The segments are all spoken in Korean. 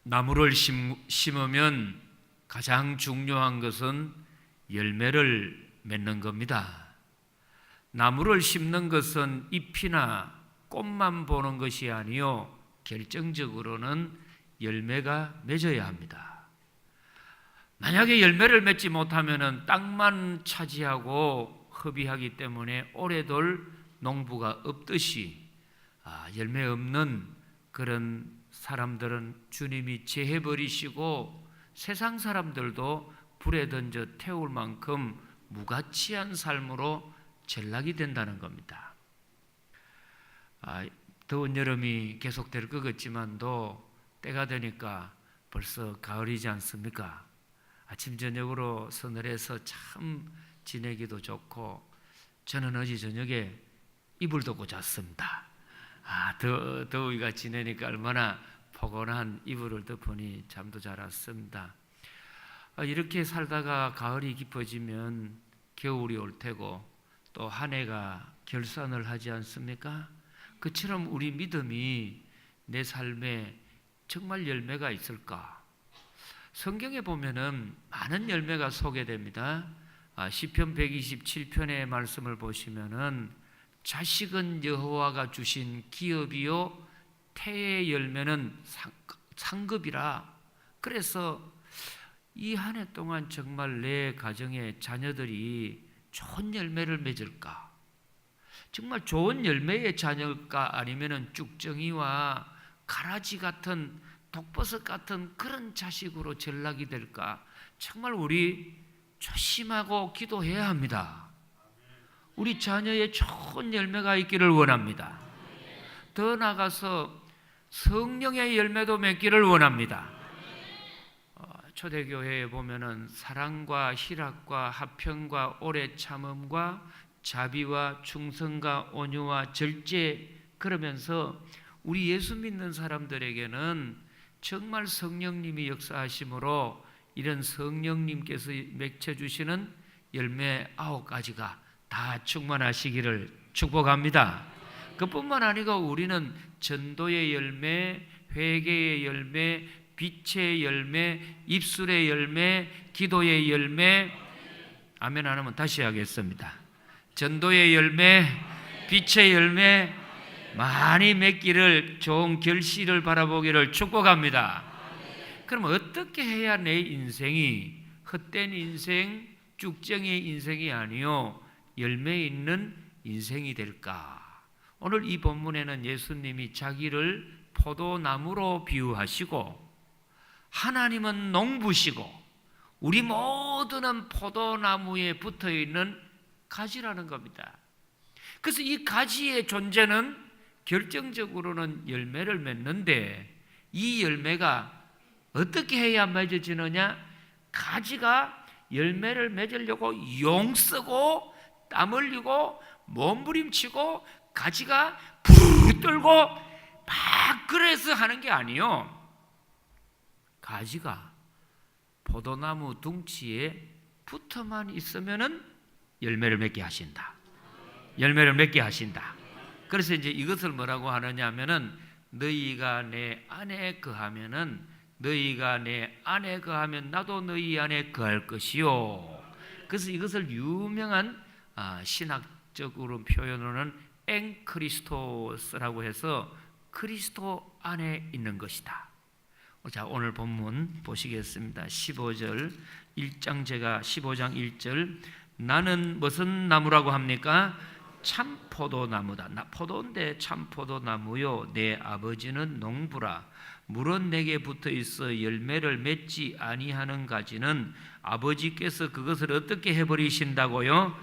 나무를 심으면 가장 중요한 것은 열매를 맺는 겁니다. 나무를 심는 것은 잎이나 꽃만 보는 것이 아니요 결정적으로는 열매가 맺어야 합니다. 만약에 열매를 맺지 못하면 땅만 차지하고 허비하기 때문에 오래 돌 농부가 없듯이 열매 없는 그런 사람들은 주님이 제해버리시고 세상 사람들도 불에 던져 태울 만큼 무가치한 삶으로 전락이 된다는 겁니다. 더운 여름이 계속될 것 같지만도 때가 되니까 벌써 가을이지 않습니까? 아침 저녁으로 서늘해서 참 지내기도 좋고, 저는 어제 저녁에 이불 덮고 잤습니다. 더위가 지내니까 얼마나 포근한 이불을 덮으니 잠도 잘 왔습니다. 이렇게 살다가 가을이 깊어지면 겨울이 올 테고 또 한 해가 결산을 하지 않습니까? 그처럼 우리 믿음이 내 삶에 정말 열매가 있을까? 성경에 보면은 많은 열매가 소개됩니다. 시편 127편의 말씀을 보시면은 자식은 여호와가 주신 기업이요 태의 열매는 상급이라. 그래서 이 한 해 동안 정말 내 가정의 자녀들이 좋은 열매를 맺을까? 정말 좋은 열매의 자녀일까? 아니면은 쭉정이와 가라지 같은 독버섯 같은 그런 자식으로 전락이 될까? 정말 우리 조심하고 기도해야 합니다. 우리 자녀의 좋은 열매가 있기를 원합니다. 더 나아가서 성령의 열매도 맺기를 원합니다. 초대교회에 보면은 사랑과 희락과 화평과 오래 참음과 자비와 충성과 온유와 절제, 그러면서 우리 예수 믿는 사람들에게는 정말 성령님이 역사하심으로 이런 성령님께서 맺혀주시는 열매 9가지가 다 충만하시기를 축복합니다. 그뿐만 아니고 우리는 전도의 열매, 회개의 열매, 빛의 열매, 입술의 열매, 기도의 열매. 아멘 안 하면 다시 하겠습니다. 전도의 열매, 빛의 열매 많이 맺기를, 좋은 결실을 바라보기를 축복합니다. 그럼 어떻게 해야 내 인생이 헛된 인생, 쭉정이의 인생이 아니요 열매 있는 인생이 될까? 오늘 이 본문에는 예수님이 자기를 포도나무로 비유하시고 하나님은 농부시고 우리 모두는 포도나무에 붙어있는 가지라는 겁니다. 그래서 이 가지의 존재는 결정적으로는 열매를 맺는데, 이 열매가 어떻게 해야 맺어지느냐? 가지가 열매를 맺으려고 용쓰고 땀 흘리고 몸부림치고 가지가 부르르 떨고 막 그래서 하는 게 아니요, 가지가 포도나무 둥치에 붙어만 있으면은 열매를 맺게 하신다. 열매를 맺게 하신다. 그래서 이제 이것을 뭐라고 하느냐 하면은 너희가 내 안에 거하면은, 너희가 내 안에 거하면 나도 너희 안에 거할 것이요. 그래서 이것을 유명한 신학적으로 표현으로는 엔크리스토스라고 해서 그리스도 안에 있는 것이다. 자, 오늘 본문 보시겠습니다. 15절 1장, 제가 15장 1절, 나는 무슨 나무라고 합니까? 참포도나무다. 나 포도인데 참포도나무요, 내 아버지는 농부라. 물은 내게 붙어 있어 열매를 맺지 아니하는 가지는 아버지께서 그것을 어떻게 해버리신다고요?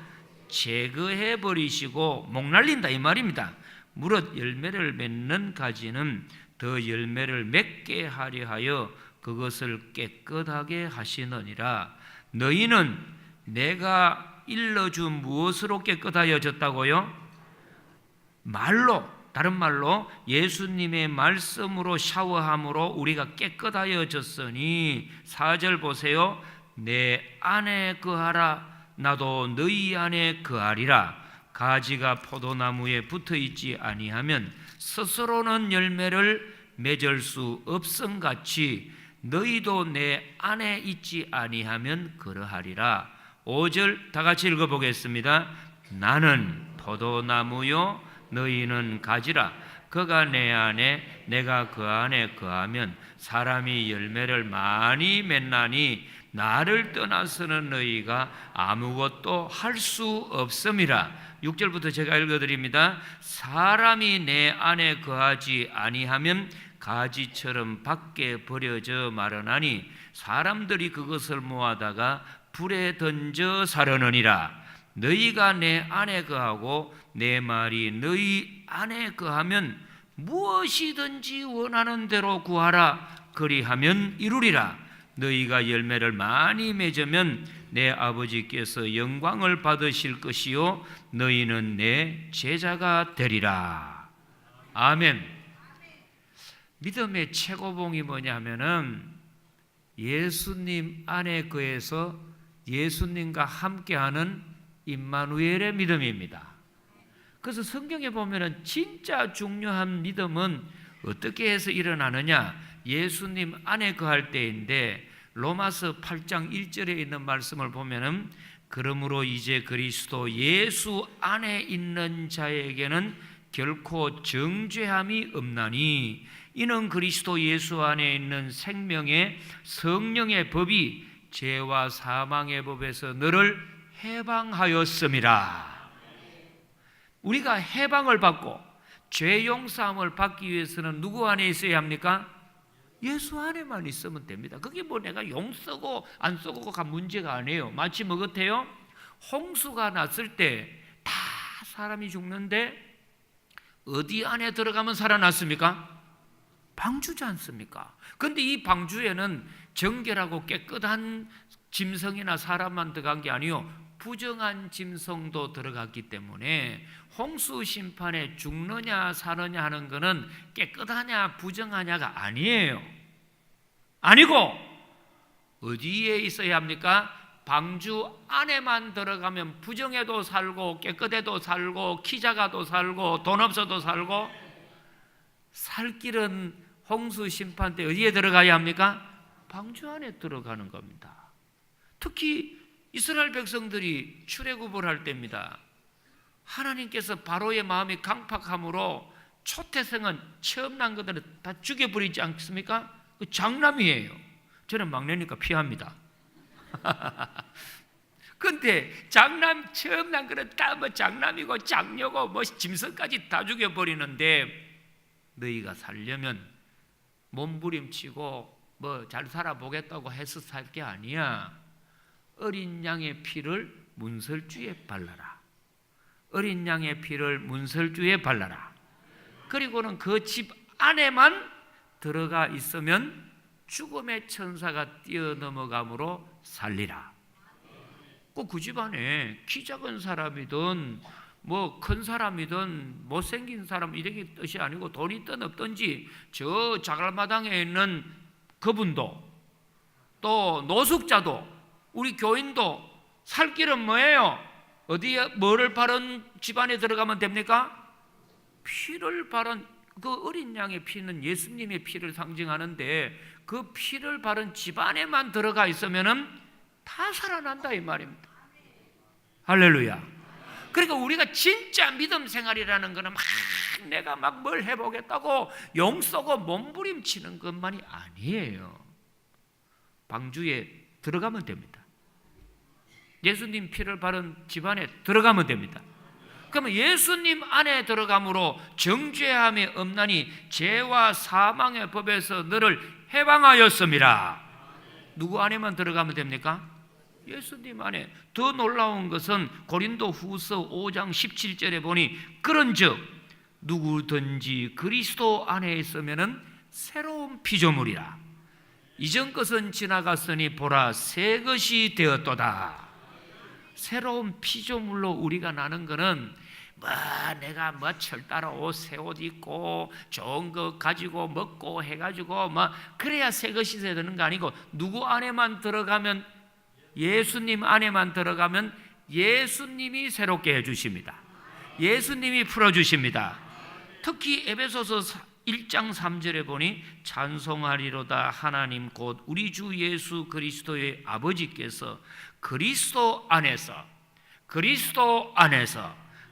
제거해버리시고 목날린다 이 말입니다. 무릇 열매를 맺는 가지는 더 열매를 맺게 하려 하여 그것을 깨끗하게 하시느니라. 너희는 내가 일러준 무엇으로 깨끗하여졌다고요? 말로, 다른 말로 예수님의 말씀으로 샤워함으로 우리가 깨끗하여졌으니, 4절 보세요. 내 안에 거하라. 나도 너희 안에 거하리라. 가지가 포도나무에 붙어있지 아니하면 스스로는 열매를 맺을 수 없음같이 너희도 내 안에 있지 아니하면 그러하리라. 5절 다 같이 읽어보겠습니다. 나는 포도나무요 너희는 가지라. 그가 내 안에 내가 그 안에 거하면 사람이 열매를 많이 맺나니 나를 떠나서는 너희가 아무것도 할 수 없음이라. 6절부터 제가 읽어드립니다. 사람이 내 안에 거하지 아니하면 가지처럼 밖에 버려져 마르나니 사람들이 그것을 모아다가 불에 던져 사려느니라. 너희가 내 안에 거하고 내 말이 너희 안에 거하면 무엇이든지 원하는 대로 구하라. 그리하면 이루리라. 너희가 열매를 많이 맺으면 내 아버지께서 영광을 받으실 것이요 너희는 내 제자가 되리라. 아멘. 믿음의 최고봉이 뭐냐면은 예수님 안에 거해서 예수님과 함께하는 임마누엘의 믿음입니다. 그래서 성경에 보면은 진짜 중요한 믿음은 어떻게 해서 일어나느냐? 예수님 안에 거할 때인데 로마서 8장 1절에 있는 말씀을 보면은 그러므로 이제 그리스도 예수 안에 있는 자에게는 결코 정죄함이 없나니 이는 그리스도 예수 안에 있는 생명의 성령의 법이 죄와 사망의 법에서 너를 해방하였음이라. 우리가 해방을 받고 죄 용서함을 받기 위해서는 누구 안에 있어야 합니까? 예수 안에만 있으면 됩니다. 그게 뭐 내가 용 쓰고 안 쓰고가 문제가 아니에요. 마치 뭐 같아요? 홍수가 났을 때 다 사람이 죽는데 어디 안에 들어가면 살아났습니까? 방주지 않습니까? 그런데 이 방주에는 정결하고 깨끗한 짐승이나 사람만 들어간 게 아니요 부정한 짐승도 들어갔기 때문에 홍수 심판에 죽느냐 사느냐 하는 것은 깨끗하냐 부정하냐가 아니에요. 아니고 어디에 있어야 합니까? 방주 안에만 들어가면 부정해도 살고 깨끗해도 살고 키 작아도 살고 돈 없어도 살고 살 길은 홍수 심판 때 어디에 들어가야 합니까? 방주 안에 들어가는 겁니다. 특히 이스라엘 백성들이 출애굽을 할 때입니다. 하나님께서 바로의 마음이 강팍함으로 초태생은 처음 난 것들은 다 죽여버리지 않습니까? 그 장남이에요. 저는 막내니까 피합니다. 근데 장남 처음 난 거는 다 뭐 장남이고 장녀고 뭐 짐승까지 다 죽여버리는데 너희가 살려면 몸부림치고 뭐 잘 살아보겠다고 해서 살 게 아니야. 어린 양의 피를 문설주에 발라라. 어린 양의 피를 문설주에 발라라. 그리고는 그 집 안에만 들어가 있으면 죽음의 천사가 뛰어넘어감으로 살리라. 꼭 그 집 안에 키 작은 사람이든 뭐 큰 사람이든 못생긴 사람 이렇게 뜻이 아니고 돈 있든 없든지 저 자갈마당에 있는 그분도 또 노숙자도 우리 교인도 살 길은 뭐예요? 어디에 뭐를 바른 집안에 들어가면 됩니까? 피를 바른 그 어린 양의 피는 예수님의 피를 상징하는데 그 피를 바른 집안에만 들어가 있으면은 다 살아난다 이 말입니다. 할렐루야. 그러니까 우리가 진짜 믿음 생활이라는 거는 막 내가 막 뭘 해보겠다고 용 쏘고 몸부림치는 것만이 아니에요. 방주에 들어가면 됩니다. 예수님 피를 바른 집안에 들어가면 됩니다. 그러면 예수님 안에 들어감으로 정죄함이 없나니 죄와 사망의 법에서 너를 해방하였음이라. 누구 안에만 들어가면 됩니까? 예수님 안에. 더 놀라운 것은 고린도 후서 5장 17절에 보니 그런즉 누구든지 그리스도 안에 있으면은 새로운 피조물이라. 이전 것은 지나갔으니 보라 새 것이 되었도다. 새로운 피조물로 우리가 나는 것은 뭐 내가 뭐 철 따라 옷 새 옷 입고 좋은 거 가지고 먹고 해가지고 뭐 그래야 새 것이 되는 거 아니고 누구 안에만 들어가면 예수님 안에만 들어가면 예수님이 새롭게 해주십니다. 예수님이 풀어주십니다. 특히 에베소서 1장 3절에 보니 찬송하리로다 하나님 곧 우리 주 예수 그리스도의 아버지께서 그리스도 안에서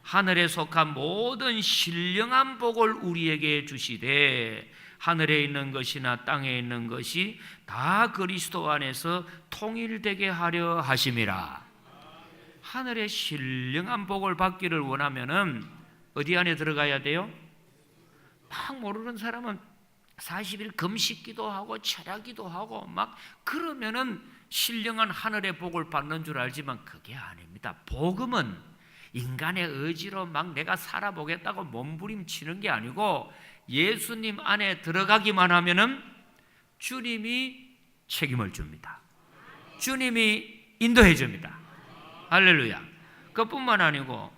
하늘에 속한 모든 신령한 복을 우리에게 주시되 하늘에 있는 것이나 땅에 있는 것이 다 그리스도 안에서 통일되게 하려 하심이라. 하늘의 신령한 복을 받기를 원하면은 어디 안에 들어가야 돼요? 막 모르는 사람은 40일 금식기도 하고 철야기도 하고 막 그러면은 신령한 하늘의 복을 받는 줄 알지만 그게 아닙니다. 복음은 인간의 의지로 막 내가 살아보겠다고 몸부림치는 게 아니고 예수님 안에 들어가기만 하면은 주님이 책임을 줍니다. 주님이 인도해 줍니다. 할렐루야. 그뿐만 아니고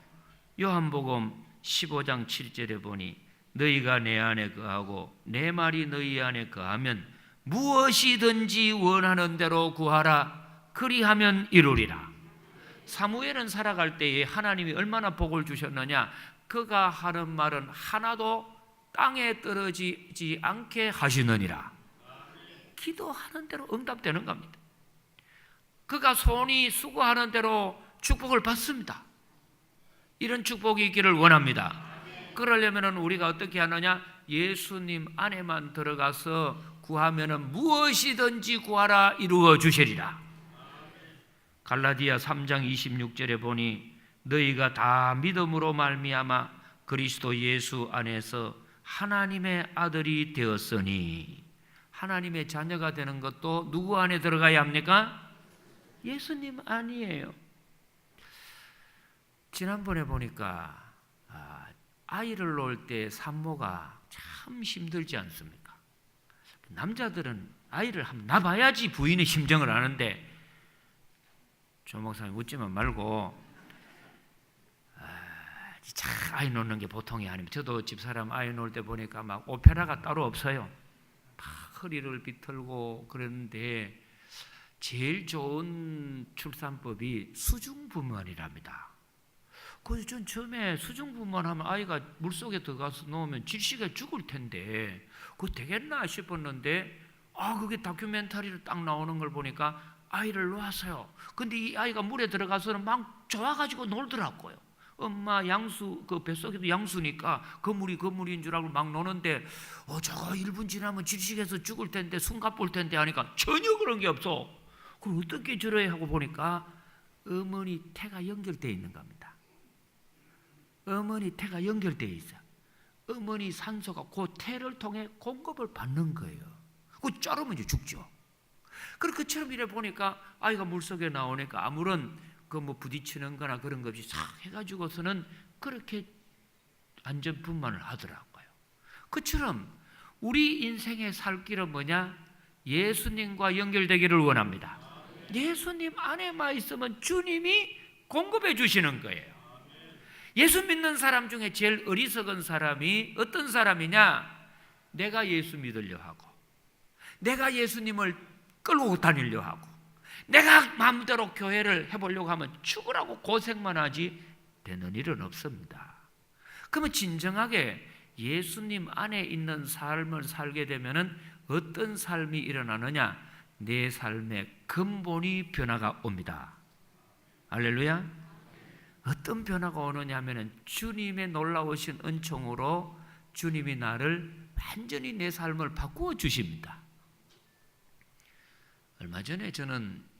요한복음 15장 7절에 보니 너희가 내 안에 거하고 내 말이 너희 안에 거하면 무엇이든지 원하는 대로 구하라. 그리하면 이루리라. 사무엘은 살아갈 때에 하나님이 얼마나 복을 주셨느냐. 그가 하는 말은 하나도 땅에 떨어지지 않게 하시느니라. 기도하는 대로 응답되는 겁니다. 그가 손이 수고하는 대로 축복을 받습니다. 이런 축복이 있기를 원합니다. 그러려면 우리가 어떻게 하느냐? 예수님 안에만 들어가서 구하면 무엇이든지 구하라 이루어 주시리라. 갈라디아 3장 26절에 보니 너희가 다 믿음으로 말미암아 그리스도 예수 안에서 하나님의 아들이 되었으니. 하나님의 자녀가 되는 것도 누구 안에 들어가야 합니까? 예수님 아니에요. 지난번에 보니까 아이를 놓을 때 산모가 참 힘들지 않습니까? 남자들은 아이를 한번 낳아봐야지 부인의 심정을 아는데, 조 목사님 웃지만 말고, 참 아이 놓는 게 보통이 아닙니다. 저도 집사람 아이 놓을 때 보니까 막 오페라가 따로 없어요. 막 허리를 비틀고 그러는데 제일 좋은 출산법이 수중부모이랍니다. 그래서 전 처음에 수중부모만 하면 아이가 물속에 들어가서 놓으면 질식에 죽을 텐데 그거 되겠나 싶었는데, 그게 다큐멘터리로 딱 나오는 걸 보니까 아이를 놓았어요. 근데 이 아이가 물에 들어가서는 막 좋아가지고 놀더라고요. 엄마 양수, 그 뱃속에도 양수니까 거물인 줄 알고 막 노는데, 저거 1분 지나면 질식해서 죽을 텐데, 숨가 볼 텐데 하니까 전혀 그런 게 없어. 그럼 어떻게 저래 하고 보니까 어머니 태가 연결되어 있는 겁니다. 어머니 태가 연결되어 있어. 어머니 산소가 그 태를 통해 공급을 받는 거예요. 그거 자르면 이제 죽죠. 그리고 그처럼 이래 보니까 아이가 물속에 나오니까 아무런 뭐 부딪히는 거나 그런 거 없이 싹 해가지고서는 그렇게 안전분만을 하더라고요. 그처럼 우리 인생의 살 길은 뭐냐? 예수님과 연결되기를 원합니다. 예수님 안에만 있으면 주님이 공급해 주시는 거예요. 예수 믿는 사람 중에 제일 어리석은 사람이 어떤 사람이냐? 내가 예수 믿으려 하고, 내가 예수님을 끌고 다니려 하고, 내가 마음대로 교회를 해보려고 하면 죽으라고 고생만 하지 되는 일은 없습니다. 그러면 진정하게 예수님 안에 있는 삶을 살게 되면 어떤 삶이 일어나느냐? 내 삶의 근본이 변화가 옵니다. 할렐루야. 어떤 변화가 오느냐 하면 주님의 놀라우신 은총으로 주님이 나를 완전히 내 삶을 바꾸어 주십니다. 얼마 전에 저는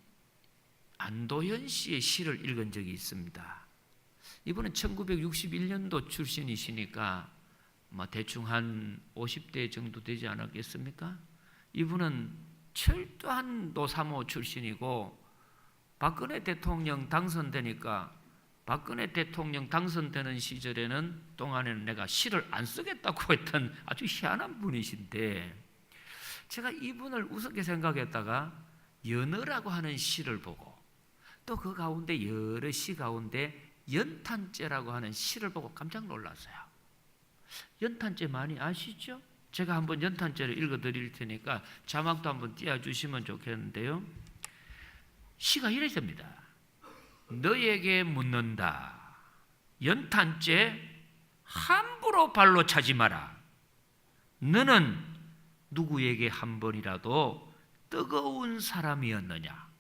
안도현 씨의 시를 읽은 적이 있습니다. 이분은 1961년도 출신이시니까 대충 한 50대 정도 되지 않았겠습니까? 이분은 철도한 노사모 출신이고, 박근혜 대통령 당선되니까 박근혜 대통령 당선되는 시절에는 동안에는 내가 시를 안 쓰겠다고 했던 아주 희한한 분이신데, 제가 이분을 우습게 생각했다가 연어라고 하는 시를 보고 또 그 가운데 여러 시 가운데 연탄죄라고 하는 시를 보고 깜짝 놀랐어요. 연탄죄 많이 아시죠? 제가 한번 연탄죄를 읽어드릴 테니까 자막도 한번 띄워주시면 좋겠는데요. 시가 이래 됩니다. 너에게 묻는다. 연탄죄 함부로 발로 차지 마라. 너는 누구에게 한 번이라도 뜨거운 사람이었느냐?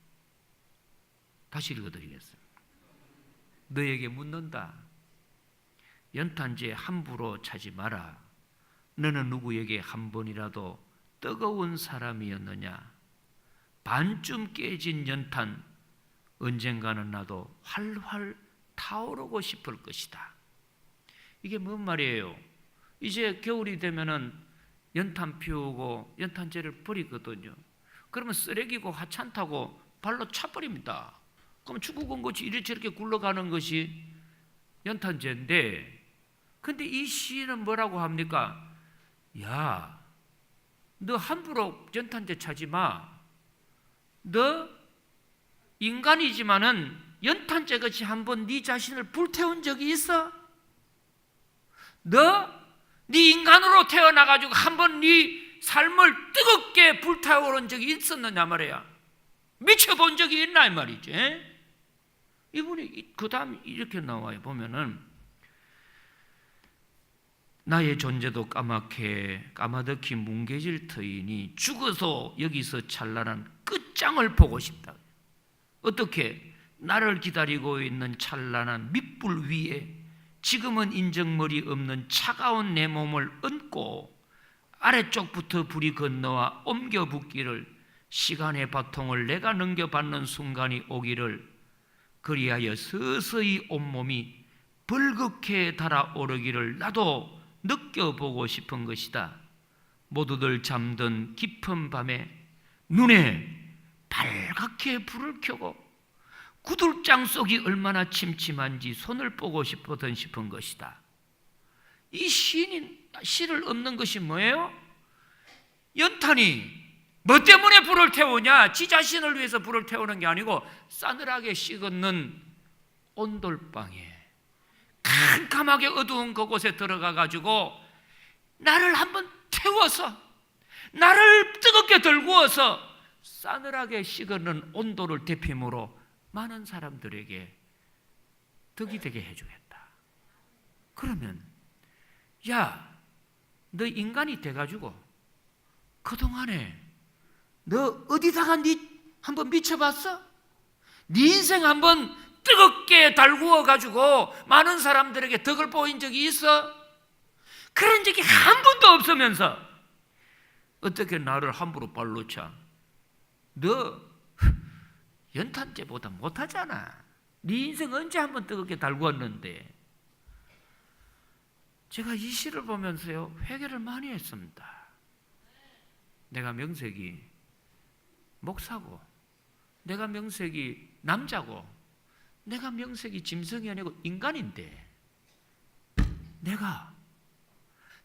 다시 읽어드리겠습니다. 너에게 묻는다. 연탄재 함부로 차지 마라. 너는 누구에게 한 번이라도 뜨거운 사람이었느냐? 반쯤 깨진 연탄, 언젠가는 나도 활활 타오르고 싶을 것이다. 이게 뭔 말이에요? 이제 겨울이 되면은 연탄 피우고 연탄재를 버리거든요. 그러면 쓰레기고 하찮다고 발로 차버립니다. 그럼 죽은 것이 이렇게 굴러가는 것이 연탄재인데, 근데 이 시인은 뭐라고 합니까? 야, 너 함부로 연탄재 차지 마. 너 인간이지만은 연탄재 같이 한번 네 자신을 불태운 적이 있어? 네 인간으로 태어나가지고 한번 네 삶을 뜨겁게 불타오른 적이 있었느냐 말이야. 미쳐본 적이 있나 이 말이지. 이분이 그 다음 이렇게 나와요. 보면은 나의 존재도 까마득히 뭉개질 터이니 죽어서 여기서 찬란한 끝장을 보고 싶다. 어떻게? 나를 기다리고 있는 찬란한 밑불 위에 지금은 인정머리 없는 차가운 내 몸을 얹고 아래쪽부터 불이 건너와 옮겨 붓기를, 시간의 바통을 내가 넘겨받는 순간이 오기를, 그리하여 서서히 온몸이 벌겋게 달아오르기를 나도 느껴보고 싶은 것이다. 모두들 잠든 깊은 밤에 눈에 발갛게 불을 켜고 구들장 속이 얼마나 침침한지 손을 보고 싶은 것이다. 이 시인이 시를 읊는 것이 뭐예요? 연탄이 뭐 때문에 불을 태우냐? 지 자신을 위해서 불을 태우는 게 아니고 싸늘하게 식었는 온돌방에 캄캄하게 어두운 그곳에 들어가 가지고 나를 한번 태워서, 나를 뜨겁게 들구어서 싸늘하게 식었는 온도를 대표로 많은 사람들에게 덕이 되게 해주겠다. 그러면 야, 너 인간이 돼가지고 그동안에 너 어디다가 한번 미쳐봤어? 네 인생 한번 뜨겁게 달구어가지고 많은 사람들에게 덕을 보인 적이 있어? 그런 적이 한 번도 없으면서 어떻게 나를 함부로 발로 차? 너 연탄재보다 못하잖아. 네 인생 언제 한번 뜨겁게 달구었는데. 제가 이 시를 보면서요, 회개를 많이 했습니다. 내가 명색이 목사고, 내가 명색이 남자고, 내가 명색이 짐승이 아니고 인간인데, 내가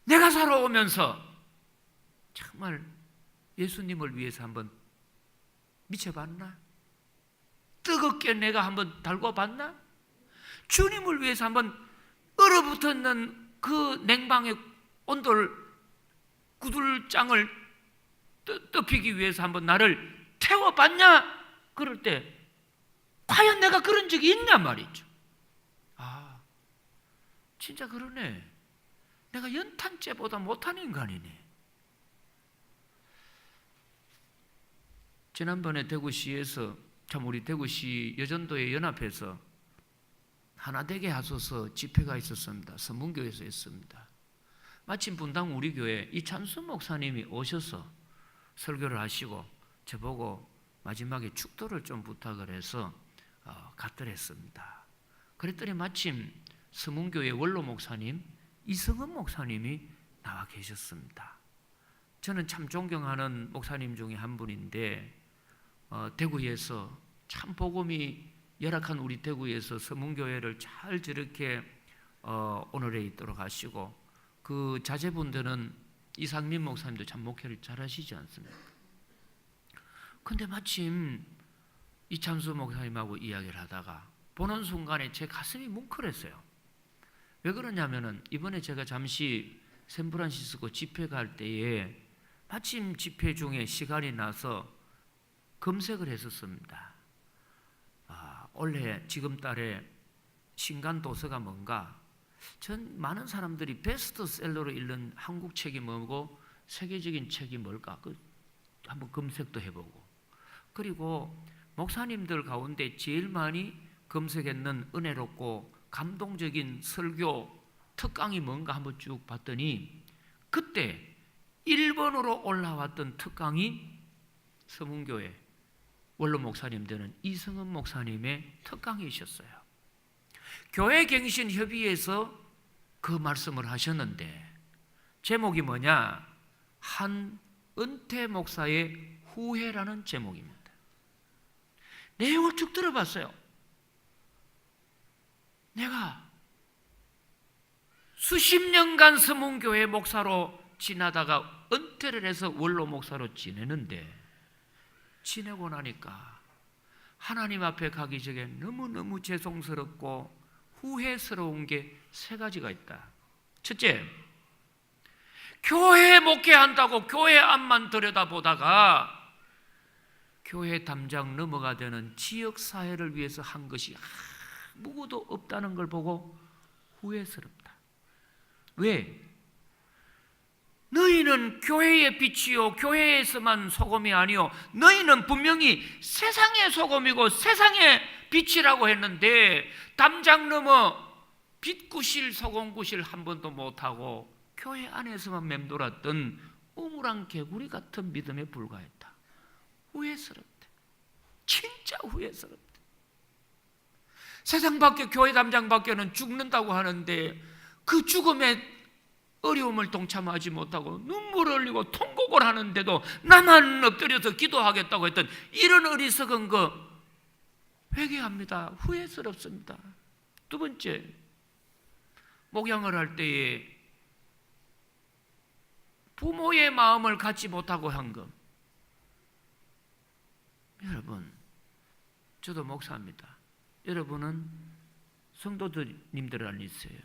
살아오면서 정말 예수님을 위해서 한번 미쳐봤나? 뜨겁게 내가 한번 달궈봤나? 주님을 위해서 한번 얼어붙었는 그 냉방의 온돌 구들장을 덮이기 위해서 한번 나를 태워봤냐? 그럴 때 과연 내가 그런 적이 있냐 말이죠. 아, 진짜 그러네. 내가 연탄재보다 못한 인간이네. 지난번에 대구시에서 참 우리 대구시 여전도의 연합에서 하나 되게 하소서 집회가 있었습니다. 서문교에서 했습니다. 마침 분당 우리 교회 이찬수 목사님이 오셔서 설교를 하시고 저보고 마지막에 축도를 좀 부탁을 해서 갔더랬습니다. 그랬더니 마침 서문교회 원로 목사님 이성은 목사님이 나와 계셨습니다. 저는 참 존경하는 목사님 중에 한 분인데 대구에서 참 복음이 열악한 우리 대구에서 서문교회를 잘 저렇게 오늘에 있도록 하시고, 그 자제분들은 이상민 목사님도 참 목회를 잘 하시지 않습니까? 근데 마침 이찬수 목사님하고 이야기를 하다가 보는 순간에 제 가슴이 뭉클했어요. 왜 그러냐면은 이번에 제가 잠시 샌프란시스코 집회 갈 때에 마침 집회 중에 시간이 나서 검색을 했었습니다. 올해 지금 달에 신간 도서가 뭔가? 전 많은 사람들이 베스트셀러로 읽는 한국 책이 뭐고 세계적인 책이 뭘까? 한번 검색도 해보고. 그리고 목사님들 가운데 제일 많이 검색했는 은혜롭고 감동적인 설교 특강이 뭔가 한번 쭉 봤더니 그때 1번으로 올라왔던 특강이 서문교회 원로 목사님 되는 이승은 목사님의 특강이셨어요. 교회갱신협의회에서 그 말씀을 하셨는데 제목이 뭐냐? 한 은퇴 목사의 후회라는 제목입니다. 내용을 쭉 들어봤어요. 내가 수십 년간 서문교회 목사로 지나다가 은퇴를 해서 원로 목사로 지내는데 지내고 나니까 하나님 앞에 가기 전에 너무너무 죄송스럽고 후회스러운 게 세 가지가 있다. 첫째, 교회 목회한다고 교회 앞만 들여다보다가 교회 담장 넘어가 되는 지역사회를 위해서 한 것이 아무것도 없다는 걸 보고 후회스럽다. 왜? 너희는 교회의 빛이요 교회에서만 소금이 아니요 너희는 분명히 세상의 소금이고 세상의 빛이라고 했는데 담장 넘어 빛구실 소금구실 한 번도 못하고 교회 안에서만 맴돌았던 우물안 개구리 같은 믿음에 불과했다. 후회스럽다. 진짜 후회스럽다. 세상 밖에 교회 담장 밖에는 죽는다고 하는데 그 죽음에 어려움을 동참하지 못하고 눈물을 흘리고 통곡을 하는데도 나만 엎드려서 기도하겠다고 했던 이런 어리석은 거 회개합니다. 후회스럽습니다. 두 번째, 목양을 할 때에 부모의 마음을 갖지 못하고 한 것. 여러분, 저도 목사입니다. 여러분은 성도님들 안에 있어요.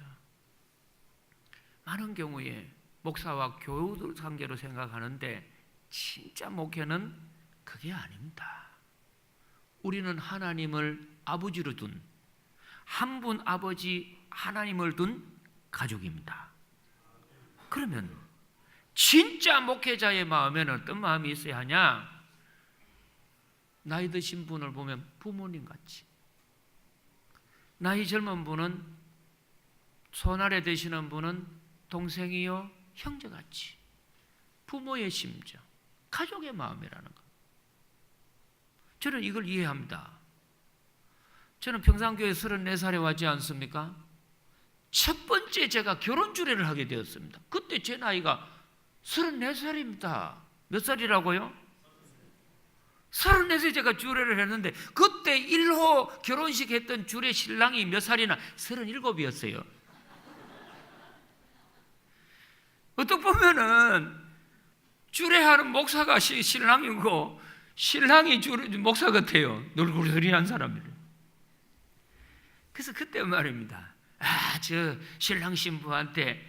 많은 경우에 목사와 교우 관계로 생각하는데 진짜 목회는 그게 아닙니다. 우리는 하나님을 아버지로 둔 한 분 아버지 하나님을 둔 가족입니다. 그러면 진짜 목회자의 마음에는 어떤 마음이 있어야 하냐? 나이 드신 분을 보면 부모님 같이, 나이 젊은 분은 손아래 되시는 분은 동생이요 형제같이, 부모의 심정, 가족의 마음이라는 것. 저는 이걸 이해합니다. 저는 평산교회 34살에 왔지 않습니까? 첫 번째 제가 결혼 주례를 하게 되었습니다. 그때 제 나이가 34살입니다. 몇 살이라고요? 34세 제가 주례를 했는데 그때 1호 결혼식 했던 주례 신랑이 몇 살이나? 37이었어요. 어떻게 보면은 주례하는 목사가 신랑이고 신랑이 목사 같아요. 널구리한 사람이에요. 그래서 그때 말입니다. 저 신랑 신부한테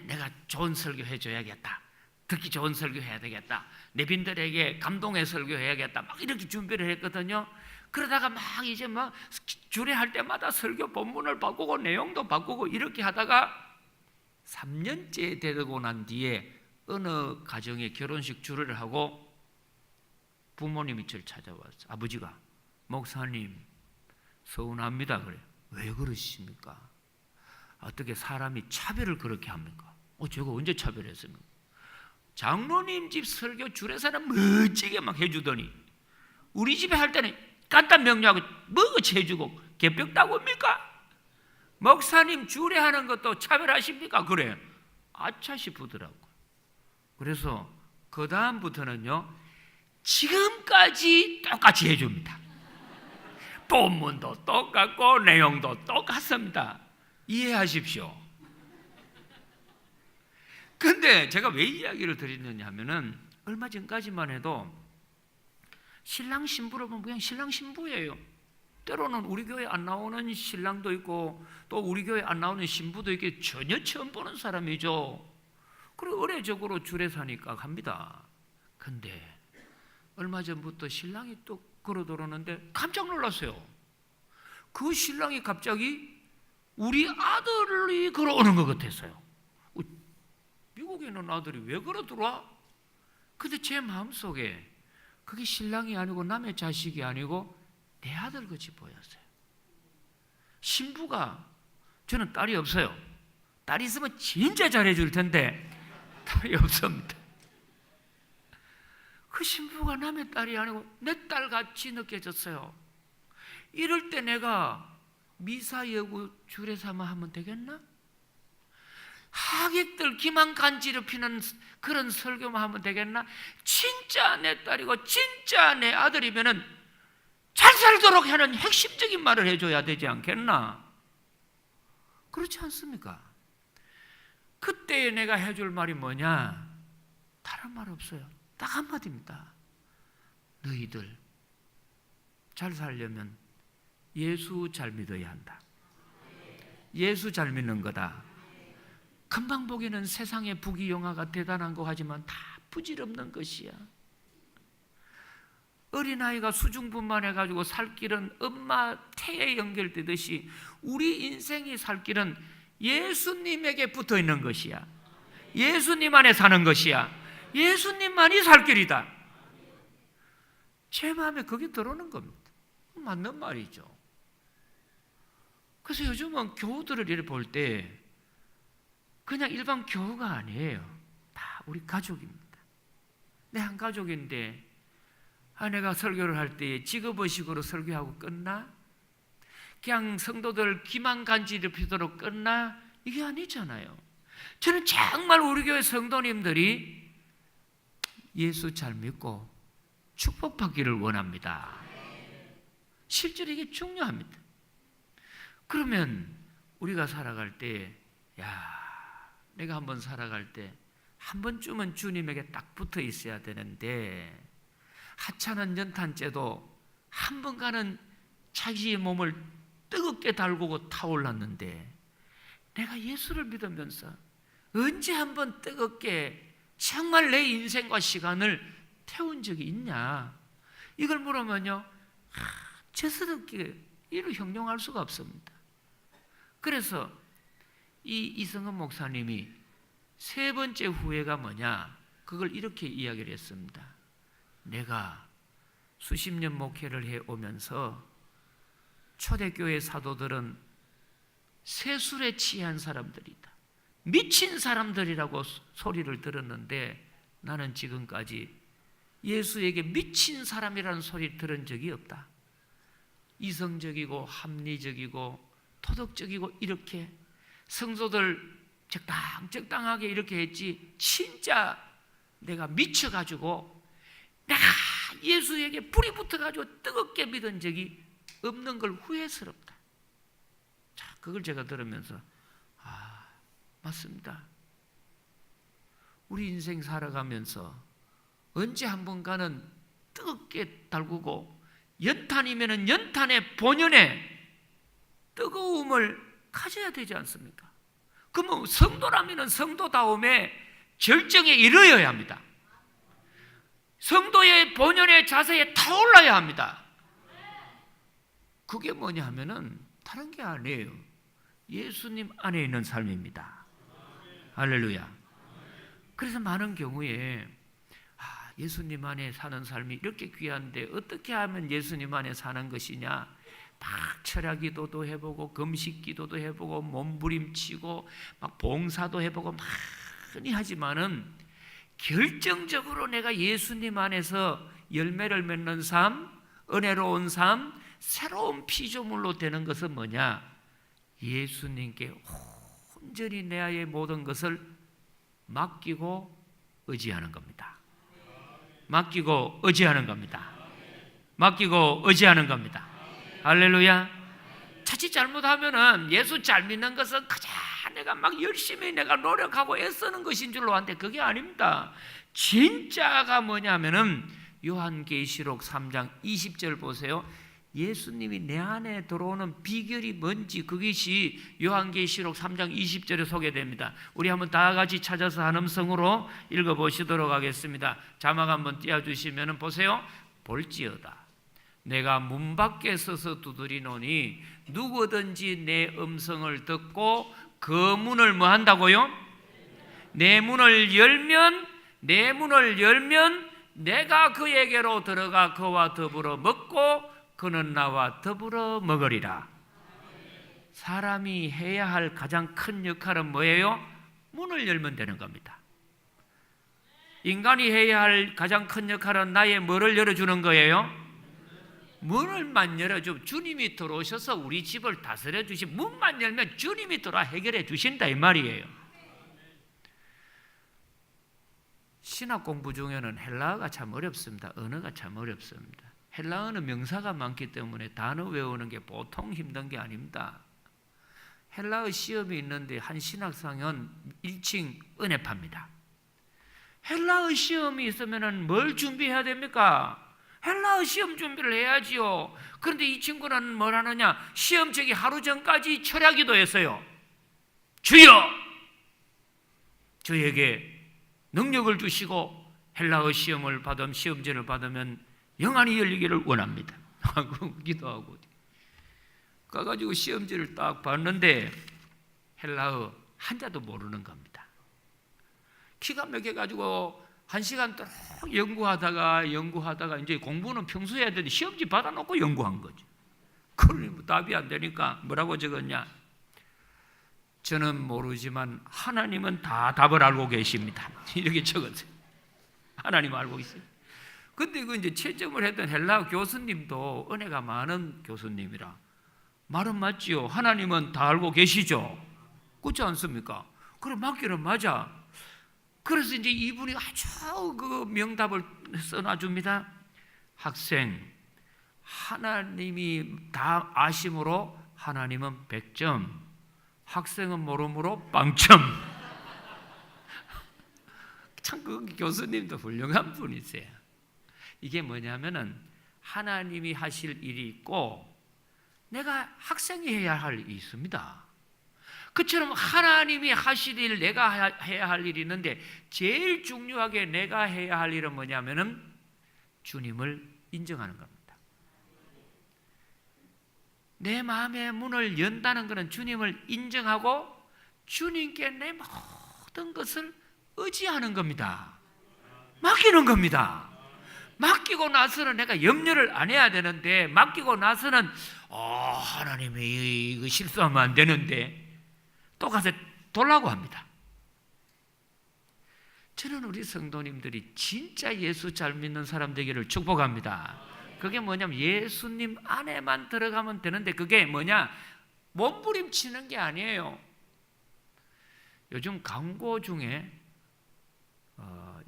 내가 좋은 설교 해줘야겠다. 듣기 좋은 설교 해야 되겠다. 내빈들에게 감동의 설교 해야겠다. 막 이렇게 준비를 했거든요. 그러다가 막 이제 막 주례할 때마다 설교 본문을 바꾸고 내용도 바꾸고 이렇게 하다가 3년째 되고 난 뒤에 어느 가정에 결혼식 주례를 하고 부모님이 저를 찾아왔어요. 아버지가, 목사님 서운합니다. 그래요. 왜 그러십니까? 어떻게 사람이 차별을 그렇게 합니까? 제가 언제 차별했습니까? 장로님 집 설교 주례사는 멋지게 막 해주더니 우리 집에 할 때는 간단 명료하고 뭐같이 해주고 개벽 따고입니까? 목사님 주례하는 것도 차별하십니까? 그래. 아차 싶더라고요. 그래서 그 다음부터는요 지금까지 똑같이 해줍니다. 본문도 똑같고 내용도 똑같습니다. 이해하십시오. 근데 제가 왜 이야기를 드리느냐 하면은 얼마 전까지만 해도 신랑 신부를 보면 그냥 신랑 신부예요. 때로는 우리 교회 안 나오는 신랑도 있고 또 우리 교회 안 나오는 신부도 있고 전혀 처음 보는 사람이죠. 그리고 의례적으로 주례사니까 갑니다. 근데 얼마 전부터 신랑이 또 걸어 들어오는데 깜짝 놀랐어요. 그 신랑이 갑자기 우리 아들이 걸어오는 것 같았어요. 미국에 있는 아들이 왜 걸어 들어와? 근데 제 마음속에 그게 신랑이 아니고 남의 자식이 아니고 내 아들같이 보였어요. 신부가, 저는 딸이 없어요. 딸이 있으면 진짜 잘해줄 텐데 딸이 없습니다. 그 신부가 남의 딸이 아니고 내 딸같이 느껴졌어요. 이럴 때 내가 미사 여구 주례 삼아 하면 되겠나? 하객들 기만 간지럽히는 그런 설교만 하면 되겠나? 진짜 내 딸이고 진짜 내 아들이면은 잘 살도록 하는 핵심적인 말을 해줘야 되지 않겠나? 그렇지 않습니까? 그때 내가 해줄 말이 뭐냐? 다른 말 없어요. 딱 한마디입니다. 너희들 잘 살려면 예수 잘 믿어야 한다. 예수 잘 믿는 거다. 금방 보기에는 세상의 부귀영화가 대단한 거 하지만 다 부질없는 것이야. 어린아이가 수중분만 해가지고 살 길은 엄마 태에 연결되듯이 우리 인생이 살 길은 예수님에게 붙어 있는 것이야. 예수님 안에 사는 것이야. 예수님만이 살 길이다. 제 마음에 그게 들어오는 겁니다. 맞는 말이죠. 그래서 요즘은 교우들을 이렇게 볼 때 그냥 일반 교우가 아니에요. 다 우리 가족입니다. 내 한 가족인데 내가 설교를 할 때 직업의식으로 설교하고 끝나? 그냥 성도들 기만 간지럽히도록 끝나? 이게 아니잖아요. 저는 정말 우리 교회 성도님들이 예수 잘 믿고 축복받기를 원합니다. 실제로 이게 중요합니다. 그러면 우리가 살아갈 때, 내가 한번 살아갈 때 한 번쯤은 주님에게 딱 붙어 있어야 되는데, 하찮은 연탄재도 한 번간은 자기의 몸을 뜨겁게 달구고 타올랐는데, 내가 예수를 믿으면서 언제 한번 뜨겁게 정말 내 인생과 시간을 태운 적이 있냐? 이걸 물으면요, 죄스럽게 이를 형용할 수가 없습니다. 그래서 이 이성은 목사님이 세 번째 후회가 뭐냐? 그걸 이렇게 이야기를 했습니다. 내가 수십 년 목회를 해오면서 초대교회 사도들은 세술에 취한 사람들이다, 미친 사람들이라고 소리를 들었는데 나는 지금까지 예수에게 미친 사람이라는 소리를 들은 적이 없다. 이성적이고 합리적이고 도덕적이고 이렇게 성도들 적당하게 이렇게 했지, 진짜 내가 미쳐가지고 내가 예수에게 불이 붙어가지고 뜨겁게 믿은 적이 없는 걸 후회스럽다. 자, 그걸 제가 들으면서 맞습니다. 우리 인생 살아가면서 언제 한 번가는 뜨겁게 달구고 연탄이면은 연탄의 본연의 뜨거움을 가져야 되지 않습니까? 그러면 성도라면은 성도다움의 절정에 이르러야 합니다. 성도의 본연의 자세에 타올라야 합니다. 그게 뭐냐 하면은 다른 게 아니에요. 예수님 안에 있는 삶입니다. 할렐루야. 그래서 많은 경우에 예수님 안에 사는 삶이 이렇게 귀한데 어떻게 하면 예수님 안에 사는 것이냐? 막 철야기도도 해보고 금식기도도 해보고 몸부림치고 막 봉사도 해보고 많이 하지만은 결정적으로 내가 예수님 안에서 열매를 맺는 삶, 은혜로운 삶, 새로운 피조물로 되는 것은 뭐냐? 예수님께 온전히 내 모든 것을 맡기고 의지하는 겁니다. 맡기고 의지하는 겁니다. 맡기고 의지하는 겁니다. 할렐루야. 자칫 잘못하면은 예수 잘 믿는 것은 그저 내가 막 열심히 내가 노력하고 애쓰는 것인 줄로 아는데 그게 아닙니다. 진짜가 뭐냐면은 요한계시록 3장 20절 보세요. 예수님이 내 안에 들어오는 비결이 뭔지 그것이 요한계시록 3장 20절에 소개됩니다. 우리 한번 다 같이 찾아서 한 음성으로 읽어보시도록 하겠습니다. 자막 한번 띄워주시면 보세요. 볼지어다 내가 문 밖에 서서 두드리노니 누구든지 내 음성을 듣고 그 문을 뭐 한다고요? 내 문을 열면 내가 그에게로 들어가 그와 더불어 먹고 그는 나와 더불어 먹으리라. 사람이 해야 할 가장 큰 역할은 뭐예요? 문을 열면 되는 겁니다. 인간이 해야 할 가장 큰 역할은 나의 뭐를 열어주는 거예요? 문을만 열어주면 주님이 들어오셔서 우리 집을 다스려 주신, 문만 열면 주님이 들어와 해결해 주신다 이 말이에요. 신학 공부 중에는 헬라어가 참 어렵습니다. 언어가 참 어렵습니다. 헬라어는 명사가 많기 때문에 단어 외우는 게 보통 힘든 게 아닙니다. 헬라어 시험이 있는데 한 신학상은 1층 은혜파입니다. 헬라어 시험이 있으면 뭘 준비해야 됩니까? 헬라어 시험 준비를 해야지요. 그런데 이 친구는 뭘 하느냐? 시험 치기 하루 전까지 철야기도 했어요. 주여! 저에게 능력을 주시고 헬라어 시험을 받으면, 시험지를 받으면 영안이 열리기를 원합니다 하고 기도하고 가가지고 시험지를 딱 봤는데 헬라어 한자도 모르는 겁니다. 기가 막혀가지고 1시간 또 연구하다가 이제 공부는 평소에 해야 되는데 시험지 받아놓고 연구한 거죠. 그러니 답이 안 되니까 뭐라고 적었냐? 저는 모르지만 하나님은 다 답을 알고 계십니다. 이렇게 적었어요. 하나님 알고 있어요. 근데 그 이제 채점을 했던 헬라어 교수님도 은혜가 많은 교수님이라 말은 맞지요. 하나님은 다 알고 계시죠. 그렇지 않습니까? 그럼 맞기는 맞아. 그래서 이제 이분이 아주 그 명답을 써놔줍니다. 학생, 하나님이 다 아심으로 하나님은 100점, 학생은 모름으로 0점. 참 그 교수님도 훌륭한 분이세요. 이게 뭐냐면은 하나님이 하실 일이 있고 내가 학생이 해야 할 일이 있습니다. 그처럼 하나님이 하실 일, 내가 해야 할 일이 있는데 제일 중요하게 내가 해야 할 일은 뭐냐면은 주님을 인정하는 겁니다. 내 마음의 문을 연다는 것은 주님을 인정하고 주님께 내 모든 것을 의지하는 겁니다. 맡기는 겁니다. 맡기고 나서는 내가 염려를 안 해야 되는데, 맡기고 나서는 하나님이 이거 실수하면 안 되는데 또 가서 돌라고 합니다. 저는 우리 성도님들이 진짜 예수 잘 믿는 사람 되기를 축복합니다. 그게 뭐냐면 예수님 안에만 들어가면 되는데, 그게 뭐냐? 몸부림치는 게 아니에요. 요즘 광고 중에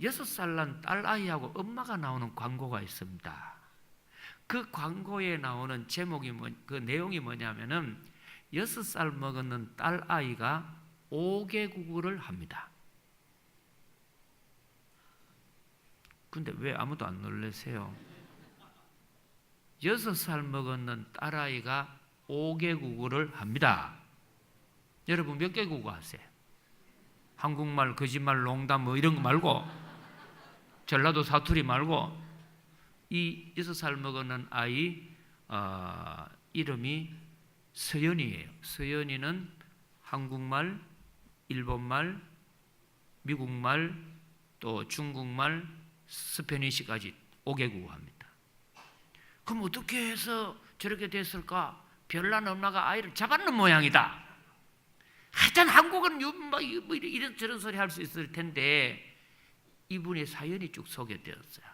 6살 난 딸아이하고 엄마가 나오는 광고가 있습니다. 그 광고에 나오는 제목이 그 내용이 뭐냐면은 6살 먹었는 딸아이가 5개국어를 합니다. 근데 왜 아무도 안 놀라세요? 6살 먹었는 딸아이가 5개국어를 합니다. 여러분 몇 개 국어 하세요? 한국말, 거짓말, 농담 뭐 이런 거 말고, 전라도 사투리 말고, 이 6살 먹었는 아이 이름이 서연이에요. 서연이는 한국말, 일본말, 미국말, 또 중국말, 스페니시까지 5개국어 합니다. 그럼 어떻게 해서 저렇게 됐을까? 별난 엄마가 아이를 잡았는 모양이다. 하여튼 한국은 뭐 이런 저런 소리 할 수 있을 텐데 이분의 사연이 쭉 소개되었어요.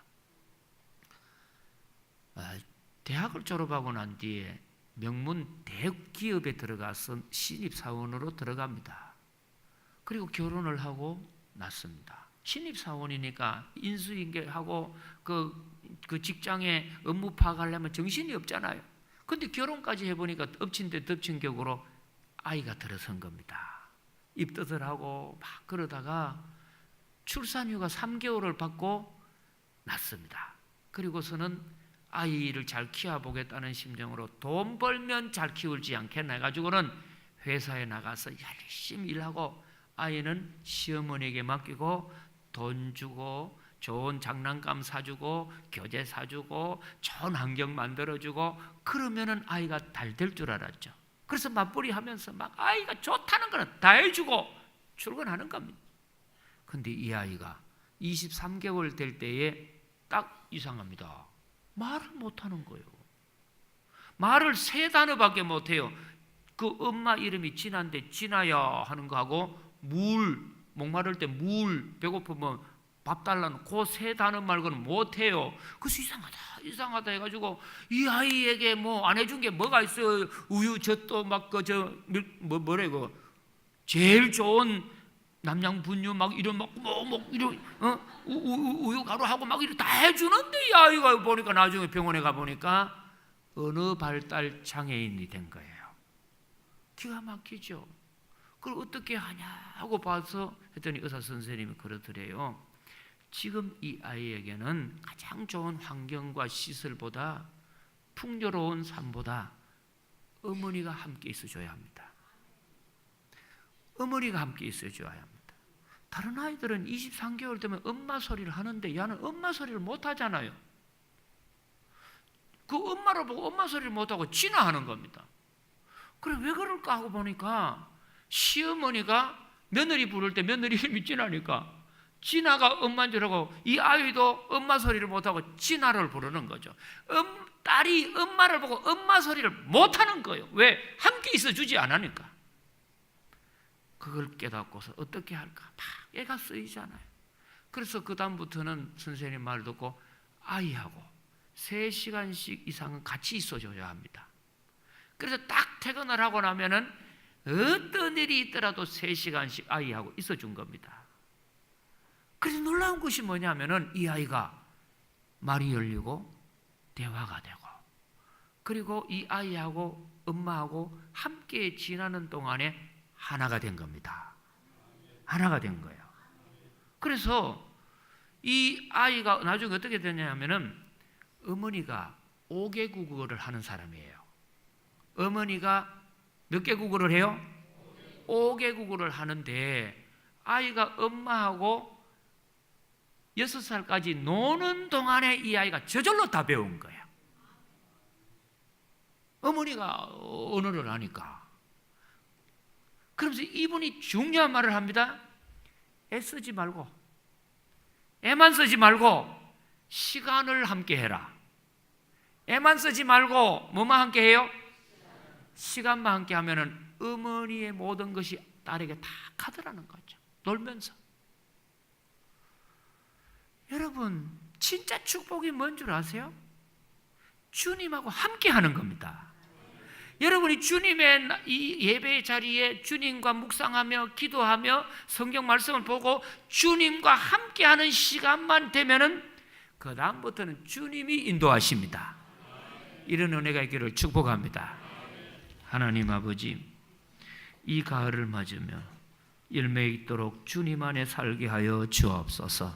대학을 졸업하고 난 뒤에 명문 대기업에 들어가서 신입사원으로 들어갑니다. 그리고 결혼을 하고 났습니다. 신입사원이니까 인수인계하고 그 직장에 업무 파악하려면 정신이 없잖아요. 근데 결혼까지 해보니까 엎친 데 덮친 격으로 아이가 들어선 겁니다. 입덧을 하고 막 그러다가 출산휴가 3개월을 받고 낳습니다. 그리고서는 아이를 잘 키워보겠다는 심정으로 돈 벌면 잘 키울지 않겠나 해가지고는 회사에 나가서 열심히 일하고 아이는 시어머니에게 맡기고 돈 주고 좋은 장난감 사주고 교재 사주고 좋은 환경 만들어주고 그러면은 아이가 잘 될 줄 알았죠. 그래서 맞벌이 하면서 막 아이가 좋다는 거는 다 해주고 출근하는 겁니다. 근데 이 아이가 23개월 될 때에 딱 이상합니다. 말을 못하는 거예요. 말을 3단어밖에 못해요. 그 엄마 이름이 진아인데 진아야 하는 거하고 물, 목마를 때 물, 배고프면 밥 달라는 그 3단어 말고는 못해요. 그래서 이상하다 해가지고 이 아이에게 뭐 안 해준 게 뭐가 있어요? 우유, 젖도 막 뭐래고 제일 좋은 남양 분유 막 이런 이런 우유 가루하고 막 이런 다 해주는데 이 아이가 보니까 나중에 병원에 가 보니까 언어 발달 장애인이 된 거예요. 기가 막히죠. 그걸 어떻게 하냐 하고 봐서 했더니 의사 선생님이 그러더래요. 지금 이 아이에게는 가장 좋은 환경과 시설보다 풍요로운 삶보다 어머니가 함께 있어줘야 합니다. 어머니가 함께 있어줘야 합니다. 다른 아이들은 23개월 되면 엄마 소리를 하는데 얘는 엄마 소리를 못 하잖아요. 그 엄마를 보고 엄마 소리를 못하고 진화하는 겁니다. 그래 왜 그럴까 하고 보니까 시어머니가 며느리 부를 때 며느리 이름이 진화니까 진아가 엄마인 줄 알고 이 아이도 엄마 소리를 못하고 진아를 부르는 거죠. 딸이 엄마를 보고 엄마 소리를 못하는 거예요. 왜? 함께 있어주지 않으니까. 그걸 깨닫고서 어떻게 할까 막 애가 쓰이잖아요. 그래서 그 다음부터는 선생님 말 듣고 아이하고 3시간씩 이상은 같이 있어줘야 합니다. 그래서 딱 퇴근을 하고 나면은 어떤 일이 있더라도 3시간씩 아이하고 있어준 겁니다. 그래서 놀라운 것이 뭐냐면은 이 아이가 말이 열리고 대화가 되고 그리고 이 아이하고 엄마하고 함께 지나는 동안에 하나가 된 겁니다. 하나가 된 거예요. 그래서 이 아이가 나중에 어떻게 되냐면은 어머니가 5개 국어를 하는 사람이에요. 어머니가 몇 개 국어를 해요? 5개 국어를 하는데 아이가 엄마하고 6살까지 노는 동안에 이 아이가 저절로 다 배운 거예요. 어머니가 언어를 하니까. 그러면서 이분이 중요한 말을 합니다. 애쓰지 말고 애만 쓰지 말고 시간을 함께 해라. 애만 쓰지 말고 뭐만 함께 해요? 시간만 함께 하면은 어머니의 모든 것이 딸에게 다 가더라는 거죠. 놀면서. 여러분 진짜 축복이 뭔 줄 아세요? 주님하고 함께 하는 겁니다. 여러분이 주님의 이 예배의 자리에 주님과 묵상하며 기도하며 성경 말씀을 보고 주님과 함께하는 시간만 되면은 그 다음부터는 주님이 인도하십니다. 이런 은혜가 있기를 축복합니다. 하나님 아버지, 이 가을을 맞으며 열매 있도록 주님 안에 살게 하여 주옵소서.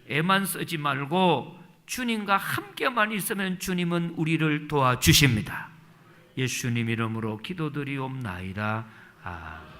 애만 쓰지 말고 주님과 함께만 있으면 주님은 우리를 도와주십니다. 예수님 이름으로 기도드리옵나이다. 아멘.